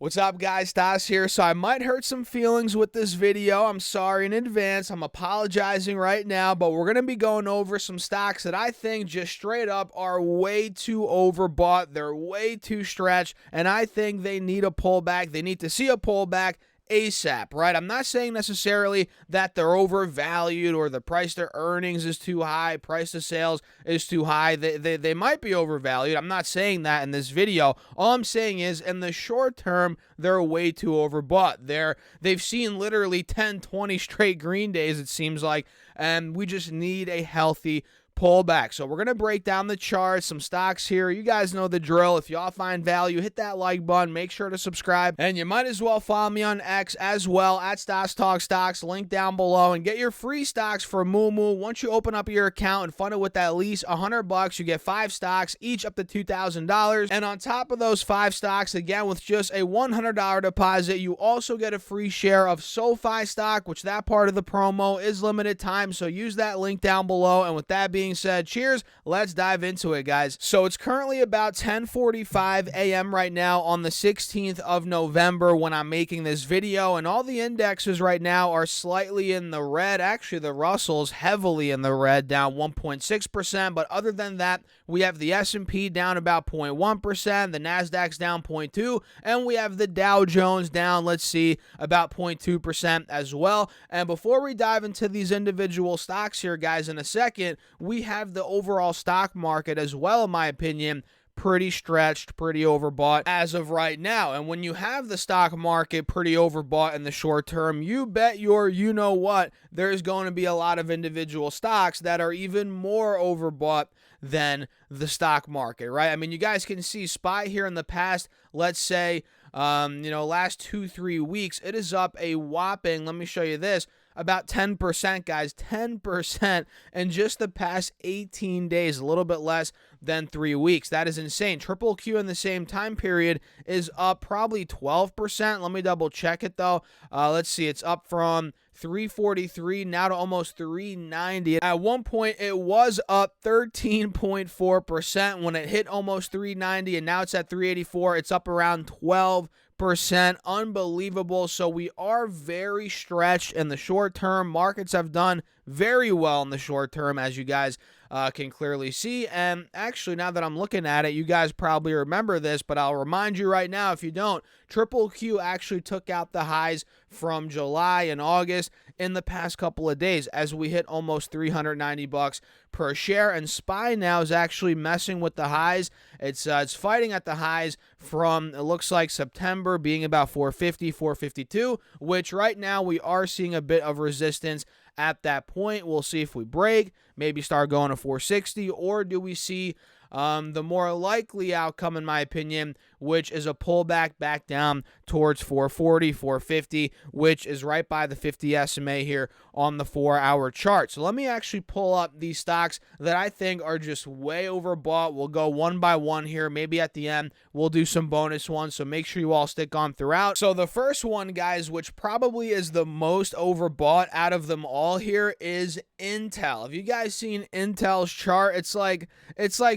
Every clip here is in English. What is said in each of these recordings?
What's up, guys? Stas here. So I might hurt some feelings with this video. I'm sorry in advance. I'm apologizing right now, but we're going to be going over some stocks that I think just straight up are way too overbought. They're way too stretched, and I think they need a pullback. They need to see a pullback ASAP, right? I'm not saying necessarily that they're overvalued or the price to earnings is too high, price to sales is too high. They might be overvalued. I'm not saying that in this video. All I'm saying is in the short term, they're way too overbought. They've seen literally 10, 20 straight green days, it seems like, and we just need a healthy pullback. So we're going to break down the charts, some stocks here. You guys know the drill. If y'all find value, hit that like button. Make sure to subscribe. And you might as well follow me on X as well, at Stas Talk Stocks, link down below. And get your free stocks for Moomoo. Once you open up your account and fund it with at least $100, you get 5 stocks, each up to $2,000. And on top of those 5 stocks, again, with just a $100 deposit, you also get a free share of SoFi stock, which that part of the promo is limited time. So use that link down below. And with that being said, cheers, let's dive into it, guys. So it's currently about 10:45 a.m. right now on the 16th of November when I'm making this video, and all the indexes right now are slightly in the red. Actually, the Russell's heavily in the red, down 1.6%, but other than that, we have the S&P down about 0.1%, the Nasdaq's down 0.2%, and we have the Dow Jones down, let's see, about 0.2% as well. And before we dive into these individual stocks here, guys, in a second, we have the overall stock market as well, in my opinion, pretty stretched, pretty overbought as of right now. And when you have the stock market pretty overbought in the short term, you bet your you-know-what, there's going to be a lot of individual stocks that are even more overbought than the stock market, right? I mean, you guys can see SPY here in the past, let's say, last 2-3 weeks, it is up a whopping, let me show you this, about 10%, guys, 10% in just the past 18 days, a little bit less than 3 weeks. That is insane. Triple Q in the same time period is up probably 12%. Let me double check it, though. Let's see. It's up from 343 now to almost 390. At one point, it was up 13.4% when it hit almost 390, and now it's at 384. It's up around 12%. Unbelievable. So we are very stretched in the short term. Markets have done very well in the short term, as you guys can clearly see. And actually, now that I'm looking at it, you guys probably remember this, but I'll remind you right now if you don't. Triple Q actually took out the highs from July and August in the past couple of days as we hit almost $390 per share. And SPY now is actually messing with the highs. It's fighting at the highs from, it looks like, September, being about 450, 452, which right now we are seeing a bit of resistance at that point. We'll see if we break, maybe start going to 460, or do we see the more likely outcome, in my opinion, which is a pullback back down towards 440, 450, which is right by the 50 SMA here on the 4-hour chart. So let me actually pull up these stocks that I think are just way overbought. We'll go one by one here. Maybe at the end, we'll do some bonus ones, so make sure you all stick on throughout. So the first one, guys, which probably is the most overbought out of them all here, is Intel. Have you guys seen Intel's chart? It's like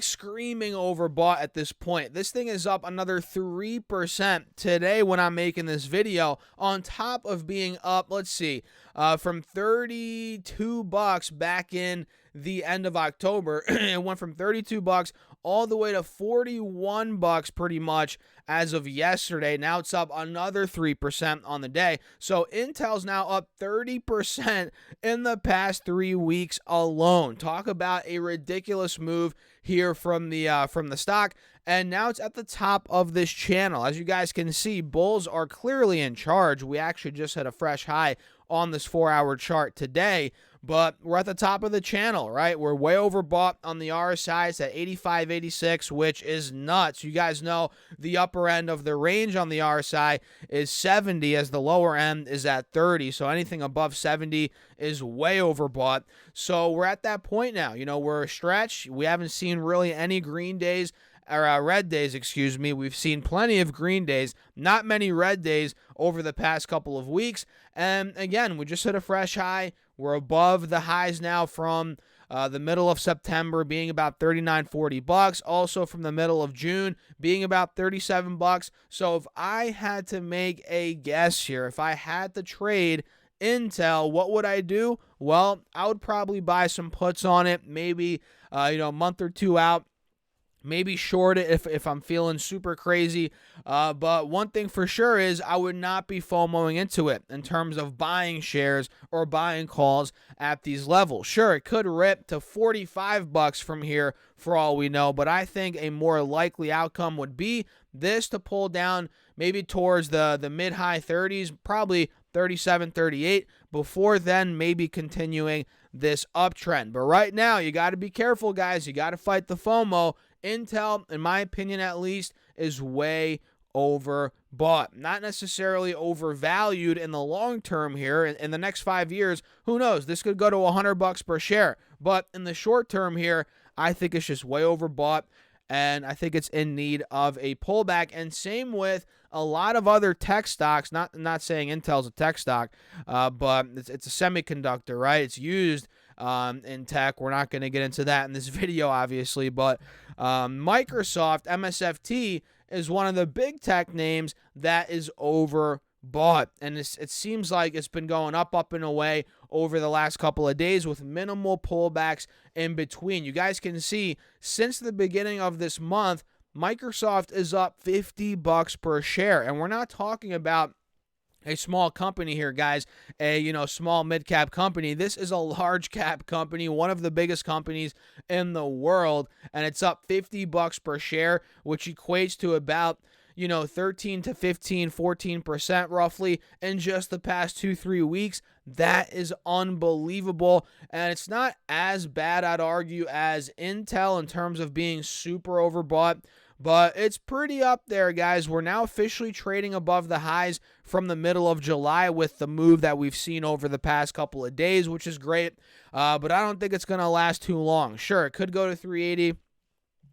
screaming overbought at this point. This thing is up another 3% today when I'm making this video, on top of being up, let's see, from $32 back in the end of October. It went from $32 all the way to $41 pretty much as of yesterday. Now it's up another 3% on the day. So Intel's now up 30% in the past 3 weeks alone. Talk about a ridiculous move here from the stock. And now it's at the top of this channel. As you guys can see, bulls are clearly in charge. We actually just hit a fresh high on this 4-hour chart today, but we're at the top of the channel, right? We're way overbought on the RSI. It's at 85.86, which is nuts. You guys know the upper end of the range on the RSI is 70, as the lower end is at 30. So anything above 70 is way overbought. So we're at that point now. You know, we're a stretch. We haven't seen really any green days, or red days, excuse me. We've seen plenty of green days, not many red days over the past couple of weeks. And again, we just hit a fresh high. We're above the highs now from the middle of September being about $39-40, also from the middle of June being about $37. So if I had to make a guess here, if I had to trade Intel, what would I do? Well, I would probably buy some puts on it, maybe a month or two out. Maybe short it if I'm feeling super crazy. But one thing for sure is I would not be FOMOing into it in terms of buying shares or buying calls at these levels. Sure, it could rip to $45 from here for all we know, but I think a more likely outcome would be this to pull down maybe towards the mid-high 30s, probably 37, 38, before then maybe continuing this uptrend. But right now, you got to be careful, guys. You got to fight the FOMO. Intel, in my opinion at least, is way overbought. Not necessarily overvalued in the long term here. In the next 5 years, who knows? This could go to $100 per share. But in the short term here, I think it's just way overbought, and I think it's in need of a pullback. And same with a lot of other tech stocks. Not saying Intel's a tech stock, but it's a semiconductor, right? It's used in tech. We're not going to get into that in this video, obviously, but Microsoft, MSFT, is one of the big tech names that is overbought, and it seems like it's been going up and away over the last couple of days with minimal pullbacks in between. You guys can see since the beginning of this month, Microsoft is up $50 per share, and we're not talking about a small company here, guys, a small mid-cap company. This is a large cap company, one of the biggest companies in the world, and it's up $50 per share, which equates to about 13 to 15, 14% roughly in just the past 2-3 weeks. That is unbelievable, and it's not as bad, I'd argue, as Intel in terms of being super overbought, but it's pretty up there, guys. We're now officially trading above the highs from the middle of July with the move that we've seen over the past couple of days, which is great, but I don't think it's going to last too long. Sure, it could go to 380.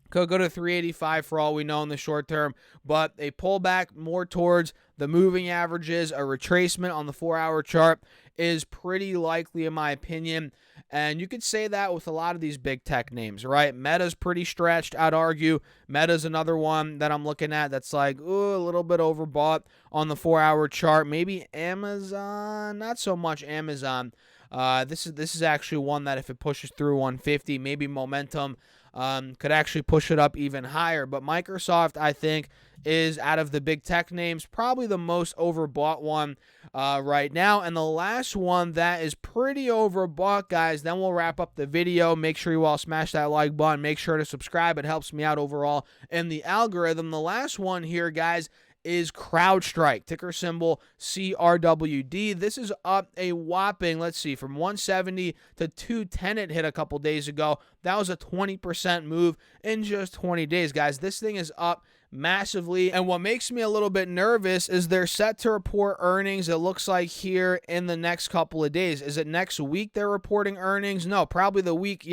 Could go to 385 for all we know in the short term, but a pullback more towards the moving averages, a retracement on the 4-hour chart is pretty likely in my opinion. And you could say that with a lot of these big tech names, right? Meta's pretty stretched, I'd argue. Meta's another one that I'm looking at that's like, ooh, a little bit overbought on the 4-hour chart. Maybe Amazon, not so much Amazon. This is actually one that if it pushes through 150, maybe momentum could actually push it up even higher. But Microsoft, I think, is out of the big tech names probably the most overbought one right now. And the last one that is pretty overbought, guys, then we'll wrap up the video. Make sure you all smash that like button. Make sure to subscribe. It helps me out overall in the algorithm. The last one here, guys, is CrowdStrike, ticker symbol CRWD. This is up a whopping, let's see, from 170 to 210 it hit a couple days ago. That was a 20% move in just 20 days, guys. This thing is up massively, and what makes me a little bit nervous is they're set to report earnings, it looks like, here in the next couple of days. Is it next week they're reporting earnings? No, probably the week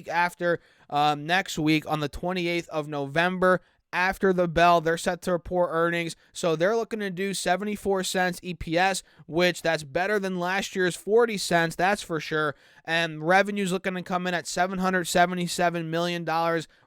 after next week on the 28th of November. After the bell, they're set to report earnings. So they're looking to do 74 cents EPS, which that's better than last year's 40 cents, that's for sure. And revenue's looking to come in at $777 million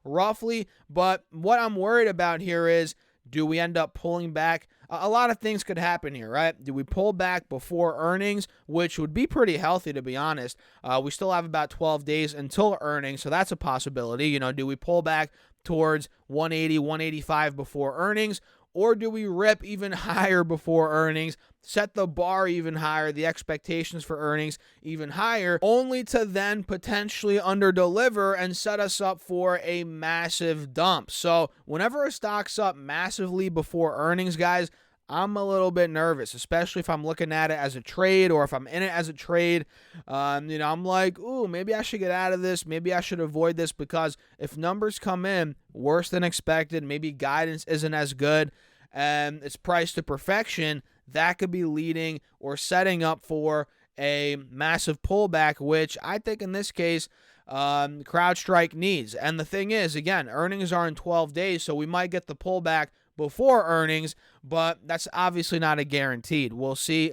roughly. But what I'm worried about here is, do we end up pulling back? A lot of things could happen here, right? Do we pull back before earnings, which would be pretty healthy, to be honest? We still have about 12 days until earnings, so that's a possibility. Do we pull back towards 180, 185 before earnings, or do we rip even higher before earnings, set the bar even higher, the expectations for earnings even higher, only to then potentially underdeliver and set us up for a massive dump? So whenever a stock's up massively before earnings, guys, I'm a little bit nervous, especially if I'm looking at it as a trade or if I'm in it as a trade. I'm like, ooh, maybe I should get out of this. Maybe I should avoid this, because if numbers come in worse than expected, maybe guidance isn't as good, and it's priced to perfection, that could be leading or setting up for a massive pullback, which I think in this case, CrowdStrike needs. And the thing is, again, earnings are in 12 days, so we might get the pullback before earnings, but that's obviously not a guarantee. We'll see.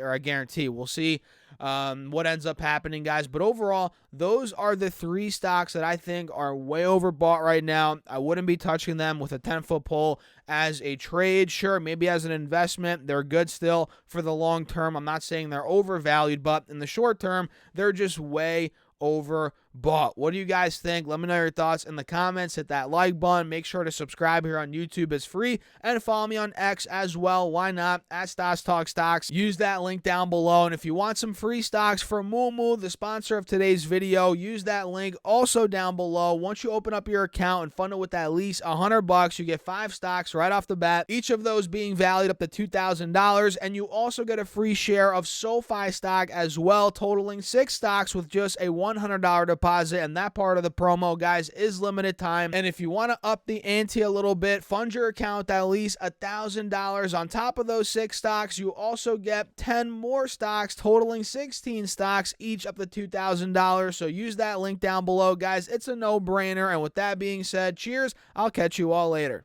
what ends up happening, guys. But overall, those are the 3 stocks that I think are way overbought right now. I wouldn't be touching them with a 10-foot pole as a trade. Sure, maybe as an investment, they're good still for the long term. I'm not saying they're overvalued, but in the short term, they're just way overbought. What do you guys think? Let me know your thoughts in the comments. Hit that like button. Make sure to subscribe here on YouTube. It's free. And follow me on X as well. Why not? At Stas Talk Stocks. Use that link down below. And if you want some free stocks from Moomoo, the sponsor of today's video, use that link also down below. Once you open up your account and fund it with at least $100, you get 5 stocks right off the bat, each of those being valued up to $2,000. And you also get a free share of SoFi stock as well, totaling 6 stocks with just a $100 deposit. And that part of the promo, guys, is limited time. And if you want to up the ante a little bit, fund your account with at least $1,000. On top of those 6 stocks, you also get 10 more stocks, totaling 16 stocks, each up to $2,000. So use that link down below, guys. It's a no-brainer. And with that being said, cheers. I'll catch you all later.